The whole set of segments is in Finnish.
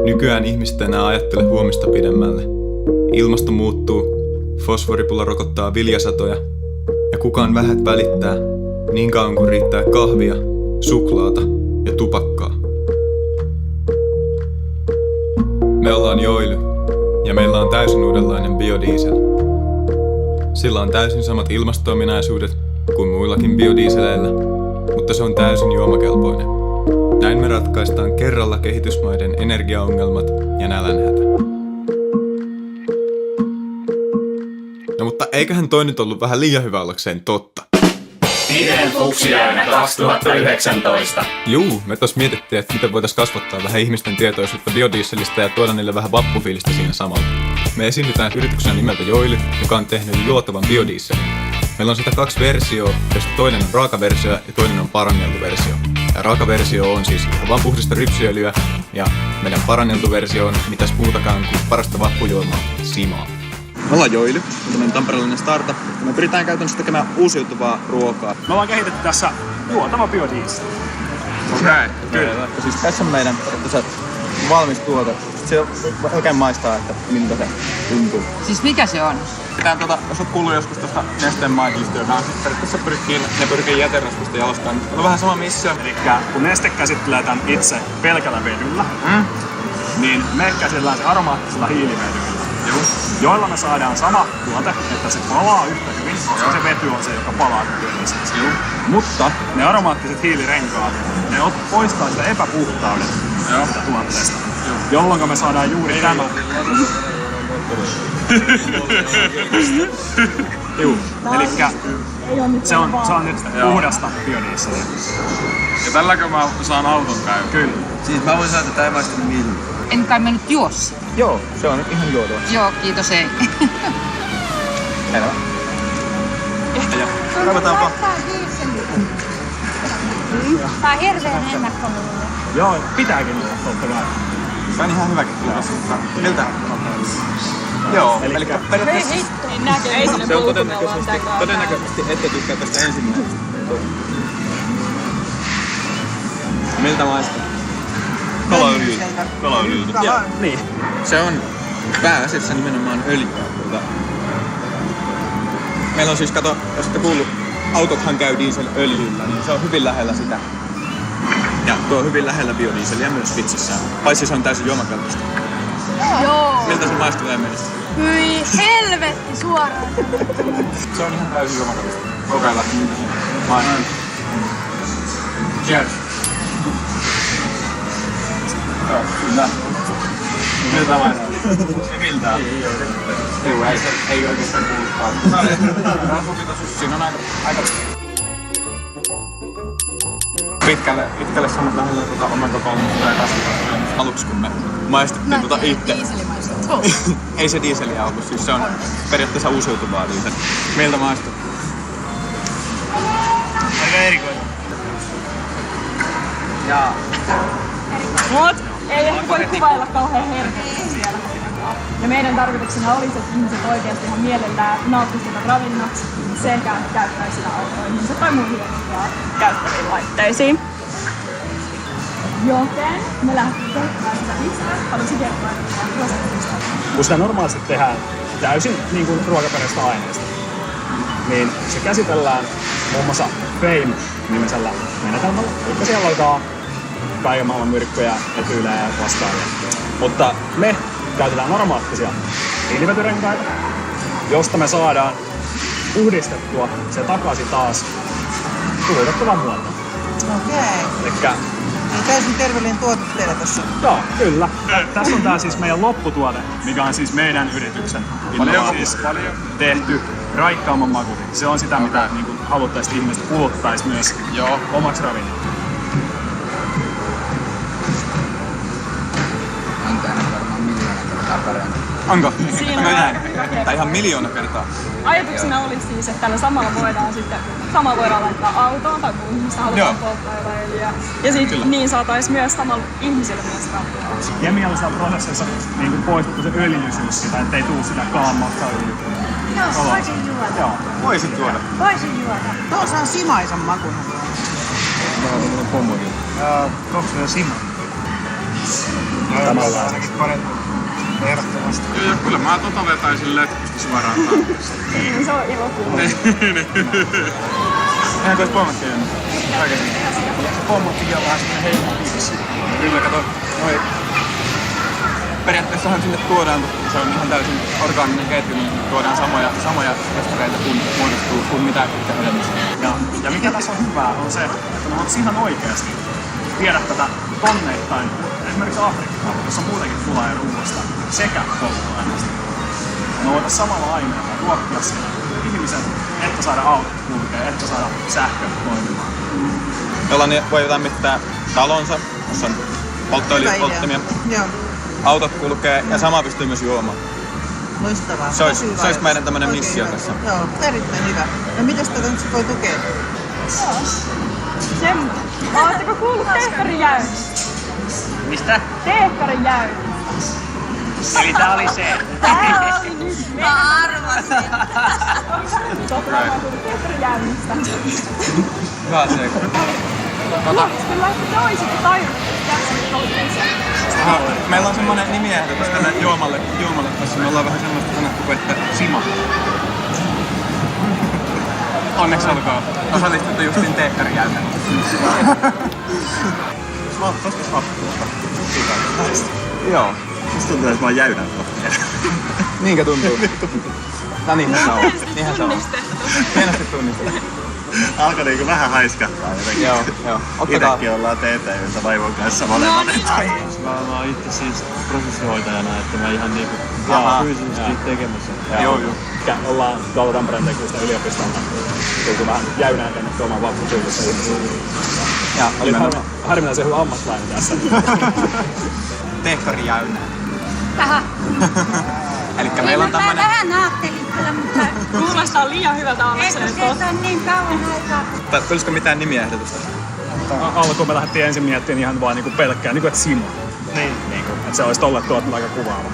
Nykyään ihmiset enää ajattele huomista pidemmälle. Ilmasto muuttuu, fosforipula rokottaa viljasatoja, ja kukaan vähät välittää, niin kauan kuin riittää kahvia, suklaata ja tupakkaa. Me ollaan Joily, ja meillä on täysin uudenlainen biodiesel. Sillä on täysin samat ilmasto-ominaisuudet kuin muillakin biodieseleillä, mutta se on täysin juomakelpoinen. Näin me ratkaistaan kerralla kehitysmaiden energiaongelmat ja nälänhätä. No mutta eiköhän toi nyt ollut vähän liian hyvä ollakseen totta. Miten fuksiainen 2019? Juu, me tos mietittiin, että miten voitais kasvattaa vähän ihmisten tietoisuutta biodieselistä ja tuoda niille vähän vappufiilistä siinä samalla. Me esiinnytään yrityksenä nimeltä Joily, joka on tehnyt juotavan biodieselin. Meillä on sitä 2 versioa, josta toinen on raakaversio ja toinen on paranneltu versio. Ja raakaversio on siis ihan vaan puhdasta rypsiöljyä, ja meidän paranneltu versio on mitäs muutakaan kuin parasta vappujuomaa, simaa. Me ollaan Joily, tämmönen tamperelainen startup. Me pyritään käytännössä tekemään uusiutuvaa ruokaa. Me ollaan kehitetty tässä juotava biodiesel. Okei. Kyllä. Siis tässä on meidän valmis tuote. Se oikein maistaa, että miltä se tuntuu. Siis mikä se on? Jos oot kuullut joskus tuosta Nesteen maitosta, joka on periaatteessa pyrkii jäterasvasta jalostamaan. On vähän sama missio. Elikkä kun Neste käsittelee tän itse pelkällä vedyllä, niin me käsitellään se aromaattisella hiilivedyllä. Joilla me saadaan sama tuote, että se palaa yhtä hyvin, koska se vety on se, joka palaa työlliseksi. Mutta ne aromaattiset hiilirenkaat, ne poistaa sitä epäpuhtauden sitä tuotteesta, jolloin me saadaan juuri tämä. Elikkä se on nyt puhdasta biodieseliä. Ja tälläkö mä saan auton käydä? Kyllä. Siis mä voin sanoa, että tää ei maistu millään. En kai mä nyt juossa. Joo, se on ihan juotava. Joo, kiitos ei. Selvä. Kaivataanpa. Tää on hirveen ennakkomuuden. Joo, pitääkin olla totta kai. Se on ihan hyväkin kyllä. Miltä? Joo, eli periaatteessa se on todennäköisesti ette tykkää tästä ensimmäisestä. Miltä maistuu? Kalaöljyltä. Joo, niin. Se on pääasiassa nimenomaan öljyä. Meillä on siis, kato, jos ette kuullut, autothan käy dieselöljyllä, niin se on hyvin lähellä sitä. Ja tuo on hyvin lähellä biodieseliä myös vitsissään. Paitsi se on täysin juomakelpoista. Joo. Miltä se maistuu teidän mielestä? Hyi helvetti suoraan. Se on ihan täysin juomakelpoista. Kokeillaan, miltä se maistuu. Cheers! Kyllä. Miltä maistuu? Miltä? Ei oikeastaan kuulukaan. Siinä on aika pitkälle samat lähellä oman kokoonmusta ja kasvikasvia. Aluksi kun me maistettiin itse. Ei se dieseliä ollut, siis se on periaatteessa uusiutuvaa diesel. Miltä maistuu? Aika erikoinen. Jaa. Mut ei ehkä voi kuvailla kauhean herkästi siellä. Ja meidän tarkoituksena olisi, että ihmiset oikeasti ihan mielellään nauttisivat ravinnoksi sekä käyttäisi sitä autoihinsa tai muihin käyttäviin laitteisiin. Joten me lähdettiin kehittämään sitä lisää. Haluaisin kertoa, että prosessista. Kun sitä normaalisti tehdään täysin niin kuin ruokaperäistä aineesta, niin se käsitellään muun muassa FAME-nimisellä menetelmällä. Eli siellä laitetaan kaiken maailman myrkkyjä, etyylejä ja vastaavia. Mutta me käytetään aromaattisia hiilivetyrenkaita, josta me saadaan puhdistettua se takaisin taas kulutettavan muotoon. Okei. Elikkä Eli täysin terveellinen tuote teillä tossa. joo, kyllä. Tässä on tää siis meidän lopputuote, mikä on siis meidän yrityksen siis tehty raikkaamman makuinen. Se on sitä, mitä niin kuin haluttaisiin ihmiset kuluttaisi myös omaksi ravinnoksi. Onko? Siinä Onko näin? on. Tai ihan 1 000 000 kertaa. Ajatuksena olisi siis, että tällä samalla voidaan laittaa autoon tai muuhun, mistä halutaan polttaa öljyä. Ja sitten niin saataisiin myös samalla ihmisille myös rahaa. Kemiallisella prosessissa niin poistettu se öljyisyys sitä, ettei tuu sitä kalamasta öljyä. Joo, voisin juoda. Joo. Voisit tuoda. Voisin juoda. Tuossa on simaisen makuinen. Mä haluan pommokin. Onko se sima? Tavallaan. ainakin parempi. Ehdottomasti. Joo, kyllä mä vetäisin letkusta suoraan tankissa. Niin, se on ilo kuulla. Eihän tuossa pommatkin jäänyt. Oikeesti. Se pommattikin on vähän semmonen heimopiksi. Kyllä, kato. Noi. Periaatteessahan sinne tuodaan, se on ihan täysin orgaaninen ketju, niin tuodaan samoja festareita kun muodostuu kuin mitä itse hedelmistä. Ja mikä tässä on hyvää on se, että me voitaisiin ihan oikeasti viedä tätä tonneittain esimerkiksi Afrikkaan, jossa on muutenkin pulaa ja ruuasta sekä polttoaineesta. Me voitaisiin samalla aineella ruokkia siellä ihmiset, että saada autot kulkea, että saada sähkö toimimaan. Jollain voi lämmittää talonsa, jossa on polttoöljypolttimia. Joo, Autot kulkee ja sama pystyy myös juomaan. loistavaa. Se olisi Tosi hyvä. meidän tämmönen Oikein missio hyvä. tässä. Joo, erittäin hyvä. Ja mitäs tätä nyt voi tukea? Semmoinen. Oletteko kuullut Teekkarin jäynnistä? Mistä? Teekkarin jäynnistä. Eli tää oli se. Tää oli nyt. Mä arvasin. Teekkarin jäynnistä. Hyvä se. Ihmisten lähti toisilta tajunnut, että kärsivät toisensa. Meillä on semmonen nimiehdotus tänne juomalle tässä. Me ollaan vähän semmoista sanottu kuin, että Sima. Onneksi olkoon. Osallistutte justiin Teekkarin jälkeen. Mä oon tosta happusta. Joo. Musta tuntuu, että mä oon jäynän kohteen. Niinkö tuntuu? No niinhän se on. Niinhän se on. Hienosti tunnistettu. Alkoi niinku vähän haiskahtaa jotenkin. Joo. Ottakaa. Itekin ollaan TT-yltä vaimon kanssa molemmat. Mä oon itse siis prosessihoitajana, että mä ihan niinku fyysisesti tekemässä. Joo. Ollaan tuolta Tampereen teknistä yliopistolta tultu vähän jäynään tänne tuomaan vapputyylissä ihmisiä. Ja Oli harvinaisen hyvä ammatlainen tässä. Teekkari jäynä. Tähän. Elikkä meillä on Mä tämmönen... vähän ajattelin kyllä, mutta Kuulostaa liian hyvältä olla se, eikö että se on niin kauan aikaa. Tulisiko mitään nimiehdotusta? Alkuun me lähdettiin ensin miettimään ihan vaan niinku pelkkää, niinku että Simo. Niin. Niinku, että se olisi tolle tuottanut aika kuvaava.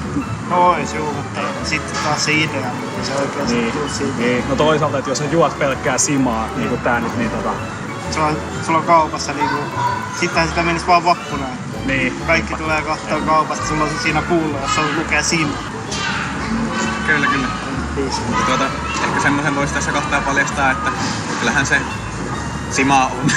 Ois juu, mutta sitten taas se idea, mutta se oikeasti tuu siitä. Niin. No toisaalta, että jos sä juot pelkkää Simaa, niinku tää nyt, niin Sulla on kaupassa niinku, sittenhän sitä menisi vaan vappuna. niin. Kaikki tulee kattoo kaupasta, sulla on se siinä pullo, jossa lukee Sima. Kyllä. Ehkä semmoisen voisi tässä kohtaa paljastaa, että kyllähän se Sima on